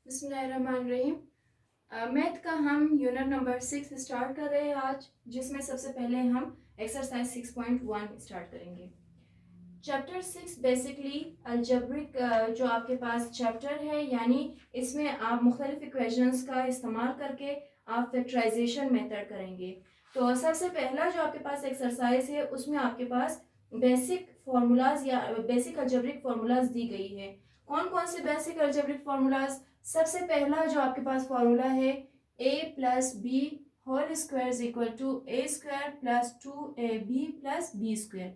बिस्मिल्लाहिर्रहमानिर्रहीम। मैथ का हम यूनिट नंबर 6 स्टार्ट कर रहे हैं आज, जिसमें सबसे पहले हम एक्सरसाइज 6.1 स्टार्ट करेंगे। चैप्टर 6 बेसिकली अलजेब्रिक जो आपके पास चैप्टर है, यानी इसमें आप मुख्तलिफ इक्वेशंस का इस्तेमाल करके आप फैक्टराइजेशन मेथड करेंगे। तो सबसे पहला जो आपके पास एक्सरसाइज है, उसमें आपके पास बेसिक फार्मूलाज या बेसिक अलजेब्रिक फार्मूलाज दी गई है। कौन कौन से बेसिक अलजेब्रिक फार्मूलाज? सबसे पहला जो आपके पास फार्मूला है, a plus b whole square is equal to a square plus 2ab plus b square,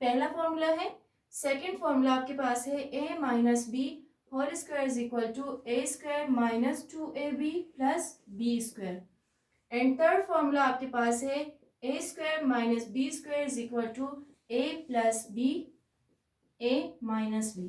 पहला फार्मूला है। सेकेंड फार्मूला आपके पास है a minus b whole square is equal to a square minus 2ab plus b square. And third formula आपके पास है a square minus b square is equal to a plus b a minus b.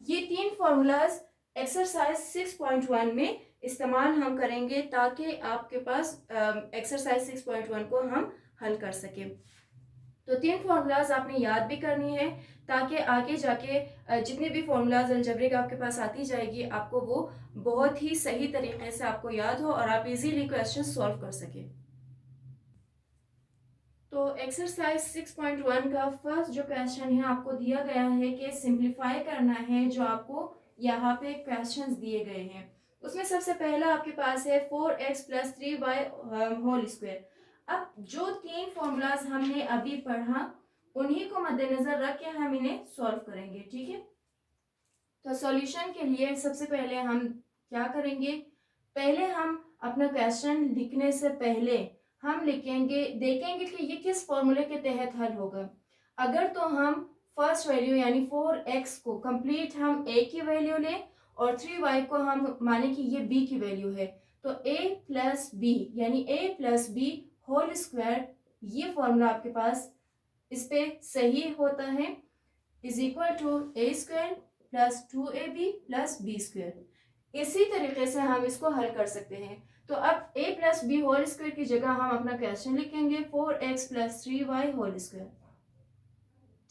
ये तीन formulas exercise 6.1 में इस्तेमाल हम करेंगे ताकि आपके पास एक्सरसाइज 6.1 को हम हल कर सके। तो तीन फार्मूलाज आपने याद भी करनी है ताकि आगे जाके जितने भी फार्मूलाज अलजेब्रिक आपके पास आती जाएगी, आपको वो बहुत ही सही तरीके से आपको याद हो और आप इजीली क्वेश्चन सॉल्व कर सके। तो एक्सरसाइज 6.1 का फर्स्ट जो क्वेश्चन है, आपको दिया गया है कि सिंप्लीफाई करना है जो आपको यहाँ पे क्वेश्चंस दिए गए हैं। उसमें सबसे पहला आपके पास है 4x plus 3y whole square. अब जो तीन फॉर्मूलाज हमने अभी पढ़ा, उन्हीं को मद्देनजर रख के हम इन्हें सॉल्व करेंगे, ठीक है। तो सॉल्यूशन के लिए सबसे पहले हम क्या करेंगे, पहले हम अपना क्वेश्चन लिखने से पहले हम लिखेंगे, देखेंगे कि ये किस फॉर्मूले के तहत हल होगा। अगर तो हम फर्स्ट वैल्यू यानी 4x को कंप्लीट हम a की वैल्यू लें और 3y को हम माने कि ये b की वैल्यू है, तो a प्लस बी यानी a plus b whole square, ये फॉर्मूला आपके पास इस पे सही होता है, is equal to a square plus 2ab plus b square. इसी तरीके से हम इसको हल कर सकते हैं। तो अब a plus b whole square की जगह हम अपना क्वेश्चन लिखेंगे 4x plus 3y whole square,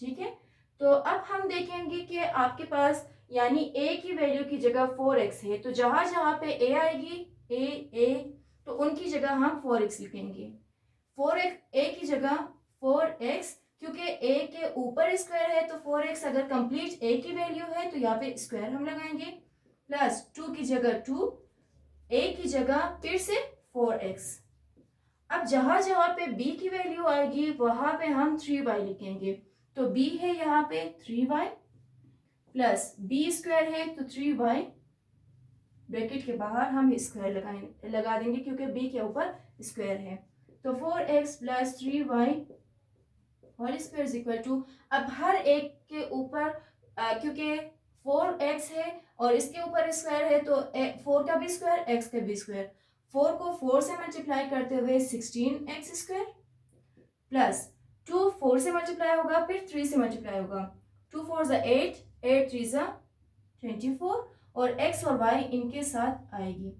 ठीक है। तो अब हम देखेंगे कि आपके पास यानी a की वैल्यू की जगह 4x है, तो जहां जहां पे a आएगी a तो उनकी जगह हम 4x लिखेंगे। 4x a की जगह 4x, क्योंकि a के ऊपर स्क्वायर है तो 4x अगर कंप्लीट a की वैल्यू है तो यहाँ पे स्क्वायर हम लगाएंगे, प्लस 2 की जगह 2, a की जगह फिर से 4x। अब जहां जहां पे b की वैल्यू आएगी वहां पे हम 3y लिखेंगे। तो b है यहाँ पे 3y प्लस b स्क्वायर है तो 3y, ब्रैकेट के बाहर हम स्क्वायर लगा देंगे क्योंकि b के ऊपर स्क्वायर है। तो 4x plus 3y whole square is equal to, अब हर एक के ऊपर क्योंकि 4x है और इसके ऊपर स्क्वायर है तो 4 का भी स्क्वायर x का भी स्क्वायर, 4 को 4 से मल्टीप्लाई करते हुए 16x स्क्वायर प्लस 2 4 से मल्टीप्लाई होगा फिर 3 से मल्टीप्लाई होगा, 2 4 ज़ा 8, 8 3 ज़ा 24 और x और y इनके साथ आएगी।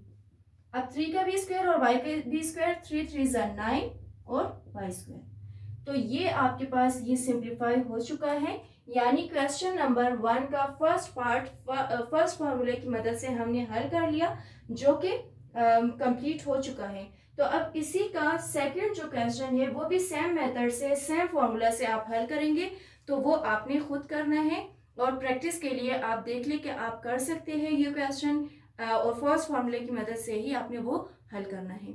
अब 3 का भी स्क्वायर और y का भी स्क्वायर, 3 3 ज़ा 9 और y स्क्वायर। तो ये आपके पास ये सिंप्लीफाई हो चुका है, यानी क्वेश्चन नंबर 1 का फर्स्ट पार्ट फर्स्ट फार्मूले की मदद से हमने हल कर लिया, जो कि कंप्लीट हो चुका है। तो अब इसी का सेकंड जो क्वेश्चन है वो भी सेम मेथड से सेम फार्मूला से आप हल करेंगे। तो वो आपने खुद करना है और प्रैक्टिस के लिए आप देख लें कि आप कर सकते हैं ये क्वेश्चन, और फर्स्ट फार्मूले की मदद से ही आपने वो हल करना है।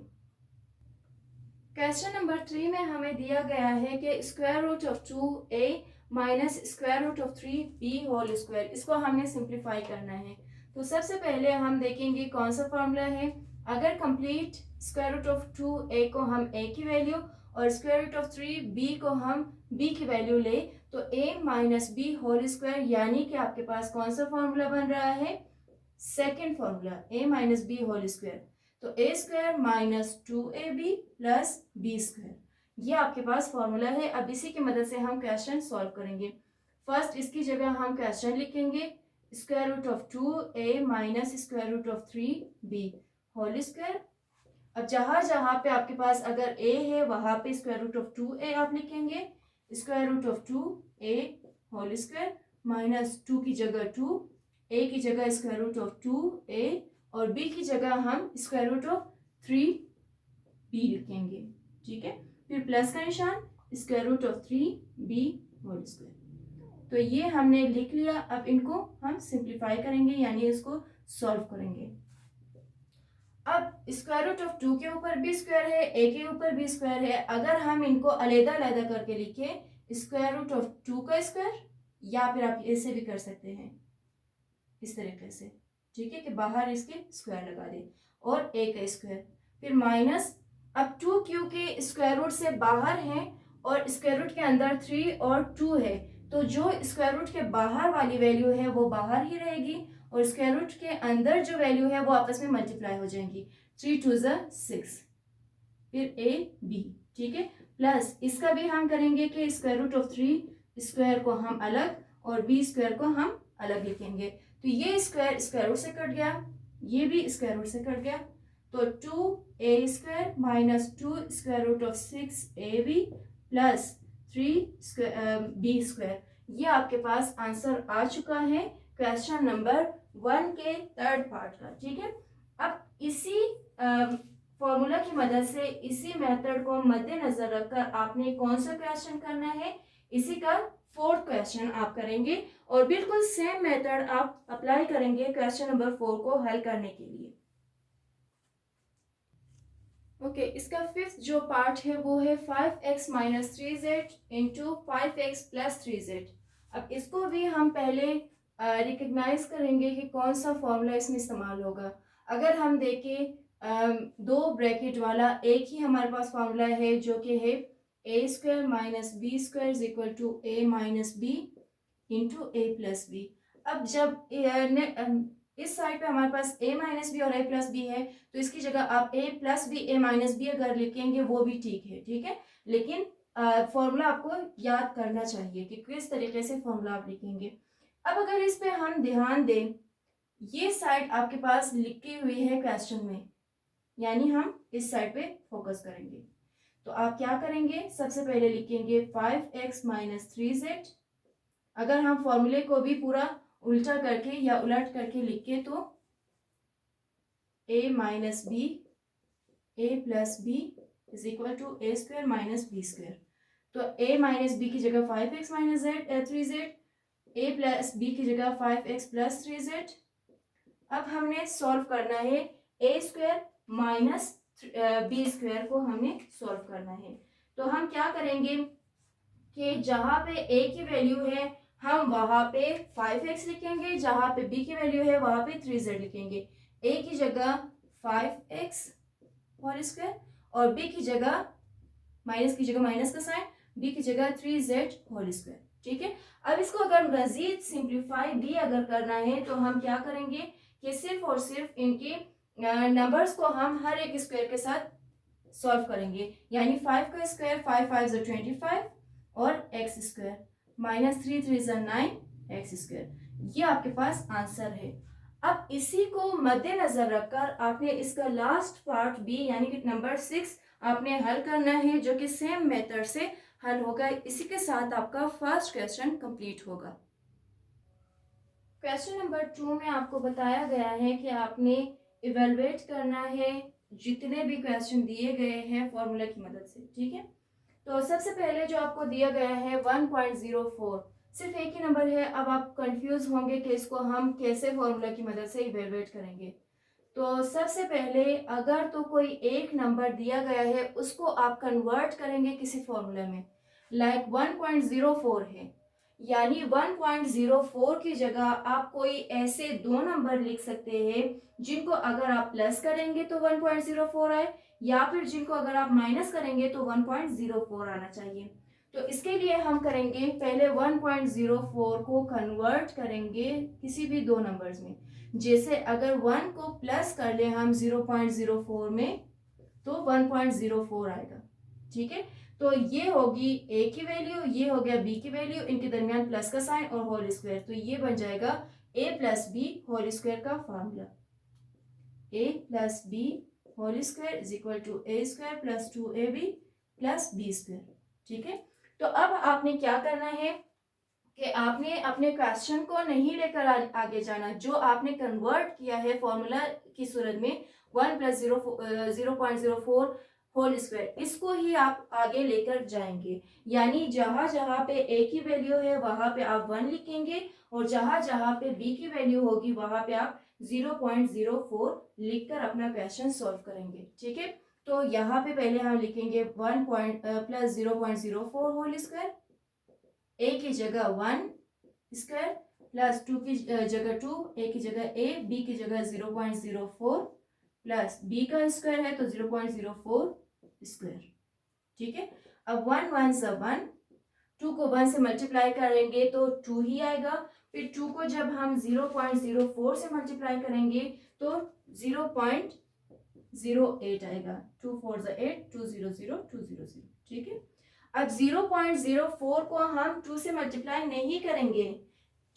क्वेश्चन नंबर 3 में हमें दिया गया है कि square root of 2a minus square root of 3b whole square, इसको हमने सिंप्लीफाई करना है। तो सबसे पहले हम देखेंगे कौन सा फॉर्मूला है। अगर complete square root of 2a को हम a की वैल्यू और स्क्वायर रूट ऑफ 3b को हम b की वैल्यू ले तो a minus b whole square, यानी कि आपके पास कौन सा फॉर्मूला बन रहा है, second formula a minus b whole square. तो a square minus 2ab plus b square, ये आपके पास फॉर्मूला है। अब इसी की मदद से हम क्वेश्चन सॉल्व करेंगे। फर्स्ट इसकी जगह हम क्वेश्चन लिखेंगे square root of 2a minus square root of 3b whole square. अब जहां जहां पे आपके पास अगर a है वहां पे स्क्वायर रूट ऑफ 2a आप लिखेंगे, square root of 2a whole square minus 2 की जगह 2, a की जगह स्क्वायर रूट ऑफ 2a और b की जगह हम स्क्वायर रूट ऑफ 3b लिखेंगे, ठीक है। फिर प्लस का निशान, square root of 3b whole square. तो ये हमने लिख लिया। अब इनको हम सिंप्लीफाई करेंगे, यानी इसको सॉल्व करेंगे। अब स्क्वायर रूट ऑफ 2 के ऊपर b स्क्वायर है, a के ऊपर b स्क्वायर है। अगर हम इनको अलग-अलग करके लिखें, स्क्वायर रूट ऑफ 2 का स्क्वायर, या फिर आप ऐसे भी कर सकते हैं इस तरीके से, ठीक है, कि बाहर इसके स्क्वायर लगा दे, और a का स्क्वायर, फिर माइनस। अब 2q के स्क्वायर रूट से बाहर है और स्क्वायर रूट के अंदर 3 और 2 है, तो जो स्क्वायर रूट के बाहर वाली वैल्यू है वो बाहर ही रहेगी, और स्क्वायर रूट के अंदर जो वैल्यू है वो आपस में मल्टीप्लाई हो जाएंगी। 3 2 6, फिर a b, ठीक है। प्लस इसका भी हम करेंगे कि स्क्वायर रूट ऑफ 3 स्क्वायर को हम अलग और b स्क्वायर को हम अलग लिखेंगे। तो ये स्क्वायर स्क्वायर रूट से कट गया, ये भी स्क्वायर रूट से कट गया, तो 2a square minus 2 square root of 6ab plus 3b square. ये आपके पास आंसर आ चुका है क्वेश्चन नंबर 1 के थर्ड पार्ट का, ठीक है। अब इसी फॉर्मूला की मदद से, इसी मेथड को मद्देनजर रखकर आपने कौन सा क्वेश्चन करना है, इसी का फोर्थ क्वेश्चन आप करेंगे, और बिल्कुल सेम मेथड आप अप्लाई करेंगे क्वेश्चन नंबर 4 को हल करने के लिए। ओके, इसका फिफ्थ जो पार्ट है वो है 5x minus 3z into 5x plus 3z। अब इसको भी हम पहले रिकग्नाइज करेंगे कि कौन सा फॉर्मूला इसमें इस्तेमाल होगा। अगर हम देखें दो ब्रैकेट वाला एक ही हमारे पास फॉर्मूला है, जो कि है a square minus b square is equal to a minus b into a plus b. अब जब इस साइड पे हमारे पास a माइनस बी और a प्लस बी है, तो इसकी जगह आप a plus b a minus b अगर लिखेंगे वो भी ठीक है, ठीक है। लेकिन फॉर्मूला आपको याद करना चाहिए कि किस तरीके से फॉर्मूला आप लिखेंगे। अब अगर इस पे हम ध्यान दें, ये साइड आपके पास लिखी हुई है क्वेश्चन में, यानी हम इस साइड पे फोकस करेंगे। तो आप क्या करेंगे, सबसे पहले लिखेंगे 5x माइनस 3z। अगर हम फॉर्मूले को भी पूरा उल्टा करके या उलट करके लिखे तो a minus b a plus b is equal to a square minus b square. तो a माइनस बी की जगह 5x minus 3z, a plus B की जगह 5x प्लस 3z। अब हमने सॉल्व करना है a square minus b square को हमने सॉल्व करना है। तो हम क्या करेंगे कि जहाँ पे a की वैल्यू है हम वहां पे 5x लिखेंगे, जहां पे b की वैल्यू है वहां पे 3z लिखेंगे। a की जगह 5x होल स्क्वायर और b की जगह माइनस की जगह माइनस का साइन, b की जगह 3z होल स्क्वायर, ठीक है। अब इसको अगर मजीद सिंप्लीफाई भी अगर करना है तो हम क्या करेंगे कि सिर्फ और सिर्फ इनके नंबर्स को हम हर एक स्क्वायर के साथ सॉल्व करेंगे, यानी 5 का स्क्वायर 5 5 = 25 और x square minus 3 3 = 9 x square. ये आपके पास आंसर है। अब इसी को मद्देनजर रखकर आपने इसका लास्ट पार्ट भी, यानी कि नंबर 6 आपने हल करना है, जो कि सेम मेथड से हल होगा। इसी के साथ आपका फर्स्ट क्वेश्चन कंप्लीट होगा। क्वेश्चन नंबर 2 में आपको बताया गया है कि आपने इवेलुएट करना है जितने भी क्वेश्चन दिए गए हैं फॉर्मूला की मदद से, ठीक है। तो सबसे पहले जो आपको दिया गया है 1.04, सिर्फ एक ही नंबर है। अब आप कंफ्यूज होंगे कि इसको हम कैसे फॉर्मूला की मदद से इवेलुएट करेंगे। तो सबसे पहले अगर तो कोई एक नंबर दिया गया है उसको आप कन्वर्ट करेंगे किसी फॉर्मूला में, लाइक 1.04 है, यानी 1.04 की जगह आप कोई ऐसे दो नंबर लिख सकते हैं जिनको अगर आप प्लस करेंगे तो 1.04 आए, या फिर जिनको अगर आप माइनस करेंगे तो 1.04 आना चाहिए। तो इसके लिए हम करेंगे पहले 1.04 को कन्वर्ट करेंगे किसी भी दो नंबर्स में। जैसे अगर 1 को प्लस कर ले हम 0.04 में तो 1.04 आएगा, ठीक है। तो ये होगी a की वैल्यू, ये हो गया b की वैल्यू, इनके दरमियान प्लस का साइन और होल स्क्वायर, तो ये बन जाएगा a plus b whole square का formula. a plus b whole square is equal to a square plus 2ab plus b square, ठीक है। तो अब आपने क्या करना है कि आपने अपने क्वेश्चन को नहीं लेकर आगे जाना, जो आपने कन्वर्ट किया है फॉर्मूला की सूरत में 1 + 0.04 होल स्क्वायर, इसको ही आप आगे लेकर जाएंगे। यानी जहां जहां पे ए की वैल्यू है वहां पे आप 1 लिखेंगे और जहां जहां पे बी की वैल्यू होगी वहां पे आप 0.04 लिखकर अपना क्वेश्चन सॉल्व करेंगे। ठीक है, तो यहाँ पे पहले हम लिखेंगे 1 + 0.04 होल स्क्वायर, ए की जगह 1 स्क्वायर प्लस 2 की जगह 2, ए की जगह ए, बी की जगह 0.04 प्लस बी का स्क्वायर है तो 0.04 स्क्वायर। ठीक है, अब 1 1 सब 1, 2 को 1 से मल्टीप्लाई करेंगे तो 2 ही आएगा। फिर 2 को जब हम 0.04 से मल्टीप्लाई करेंगे तो 0.08 आएगा। 2 4 = 8, 2 0 0 2 0 0। ठीक है, अब 0.04 को हम 2 से मल्टीप्लाई नहीं करेंगे।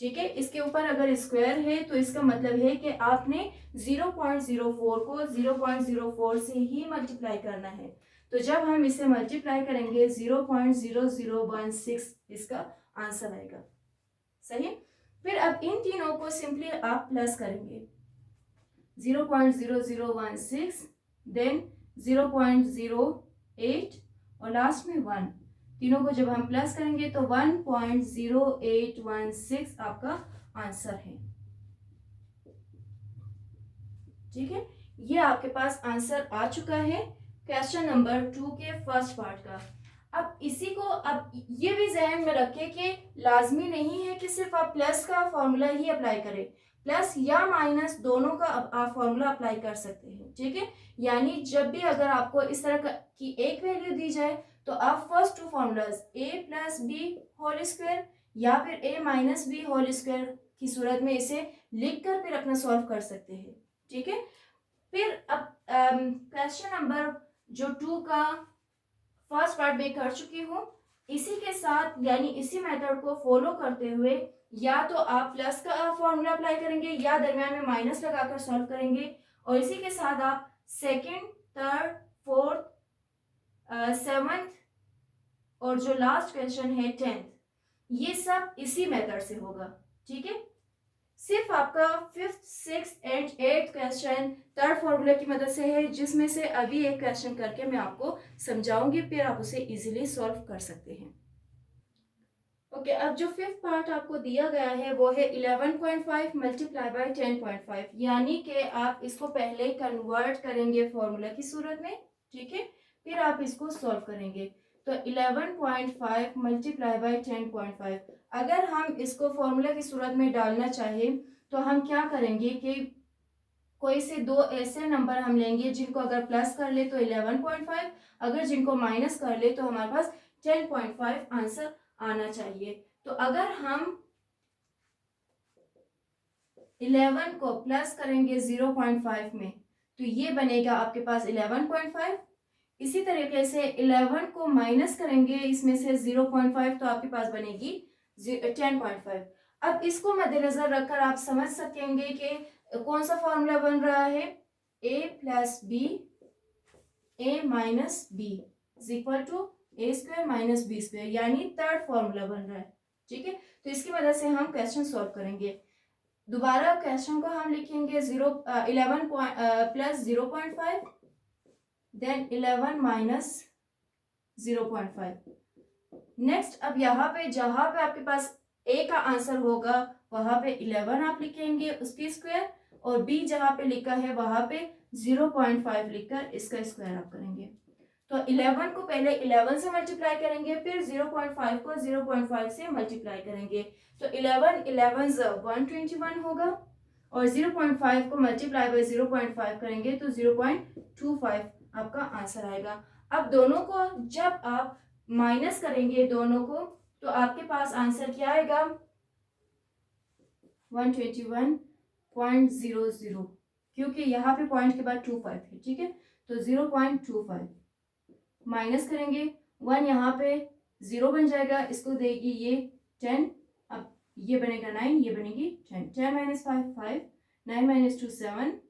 ठीक है, इसके ऊपर अगर स्क्वायर है तो इसका मतलब है कि आपने 0.04 को 0.04 से ही मल्टीप्लाई करना है। तो जब हम इसे मल्टीप्लाई करेंगे 0.0016 इसका आंसर आएगा। सही, फिर अब इन तीनों को सिंपली आप प्लस करेंगे, 0.0016 देन 0.08 और लास्ट में 1, तीनों को जब हम प्लस करेंगे तो 1.0816 आपका आंसर है। ठीक है, ये आपके पास आंसर आ चुका है क्वेश्चन नंबर 2 के फर्स्ट पार्ट का। अब इसी को अब ये भी जहन में रखें कि लाजमी नहीं है कि सिर्फ आप प्लस का फॉर्मूला ही अप्लाई करें, प्लस या माइनस दोनों का आप फॉर्मूला अप्लाई कर सकते हैं। ठीक है, यानी जब भी अगर आपको इस तरह की एक वैल्यू दी जाए तो आप first 2 formulas a + b whole square या फिर a - b होल स्क्वायर की सूरत में इसे लिखकर फिर अपना सॉल्व कर सकते हैं। ठीक है, फिर अब क्वेश्चन नंबर जो 2 का फर्स्ट पार्ट में कर चुकी हूँ, इसी के साथ यानी इसी मेथड को फॉलो करते हुए या तो आप प्लस का फॉर्मूला अप्लाई करेंगे या दरमियान में माइनस लगाकर सॉल्व करेंगे, और इसी के साथ आप सेकंड, थर्ड, फोर्थ, 7th और जो लास्ट क्वेश्चन है 10th, ये सब इसी मेथड से होगा। ठीक है, सिर्फ आपका 5th, 6th and 8th question third formula की मदद से है, जिसमें से अभी एक क्वेश्चन करके मैं आपको समझाऊंगी, फिर आप उसे इजीली सॉल्व कर सकते हैं। ओके, अब जो 5th पार्ट आपको दिया गया है वो है 11.5 मल्टीप्लाई बाय 10.5, यानी कि आप इसको पहले कन्वर्ट करेंगे फॉर्मूला की सूरत में। ठीक है, फिर आप इसको सॉल्व करेंगे। तो 11.5 मल्टीप्लाई बाय 10.5, अगर हम इसको फॉर्मूला की सूरत में डालना चाहें तो हम क्या करेंगे कि कोई से 2 ऐसे नंबर हम लेंगे जिनको अगर प्लस कर ले तो 11.5, अगर जिनको माइनस कर ले तो हमारे पास 10.5 आंसर आना चाहिए। तो अगर हम 11 को प्लस करेंगे 0.5 में तो ये बनेगा आपके पास 11.5। इसी तरीके से 11 को माइनस करेंगे इसमें से 0.5 तो आपके पास बनेगी 10.5। अब इसको मद्देनजर रखकर आप समझ सकेंगे कि कौन सा फॉर्मूला बन रहा है, a + b a - b = a² - b², यानी थर्ड फॉर्मूला बन रहा है। ठीक है, तो इसकी मदद से हम क्वेश्चन सॉल्व करेंगे। दोबारा क्वेश्चन को हम लिखेंगे 11 + 0.5 देन 11 - 0.5। नेक्स्ट, अब यहाँ पे जहां पे आपके पास a का आंसर होगा वहां पे 11 आप लिखेंगे उसकी स्क्वायर, और b जहां पे लिखा है वहां पे 0.5 लिखकर इसका स्क्वायर आप करेंगे। तो 11 को पहले 11 से मल्टीप्लाई करेंगे, फिर 0.5 को 0.5 से मल्टीप्लाई करेंगे, तो 11 11 121 होगा, और 0.5 को मल्टीप्लाई बाय 0.5 करेंगे तो 0.25 आपका आंसर आएगा। अब दोनों को जब आप माइनस करेंगे दोनों को तो आपके पास आंसर क्या आएगा, 121.00, क्योंकि यहाँ पे पॉइंट के बाद 25 है। ठीक है, तो 0.25 माइनस करेंगे 1, यहाँ पे 0 बन जाएगा, इसको देगी ये 10, अब ये बनेगा 9, ये बनेगी 10, 10 - 5 5, 9 - 2 7,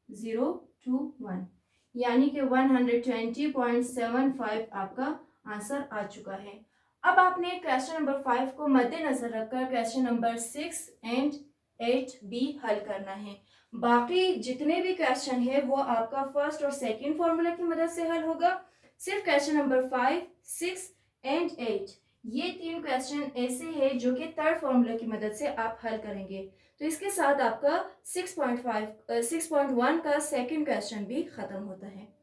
0 2 1, यानी कि 120.75 आपका आंसर आ चुका है। अब आपने क्वेश्चन नंबर 5 को मद्देनजर रखकर क्वेश्चन नंबर 6 एंड 8 भी हल करना है। बाकी जितने भी क्वेश्चन है वो आपका फर्स्ट और सेकंड फॉर्मूला की मदद से हल होगा। सिर्फ क्वेश्चन नंबर 5, 6 एंड 8 ये 3 क्वेश्चन ऐसे हैं जो कि थर्ड फॉर्मूला की मदद से आप हल करेंगे। तो इसके साथ आपका 6.1 का सेकंड क्वेश्चन भी खत्म होता है।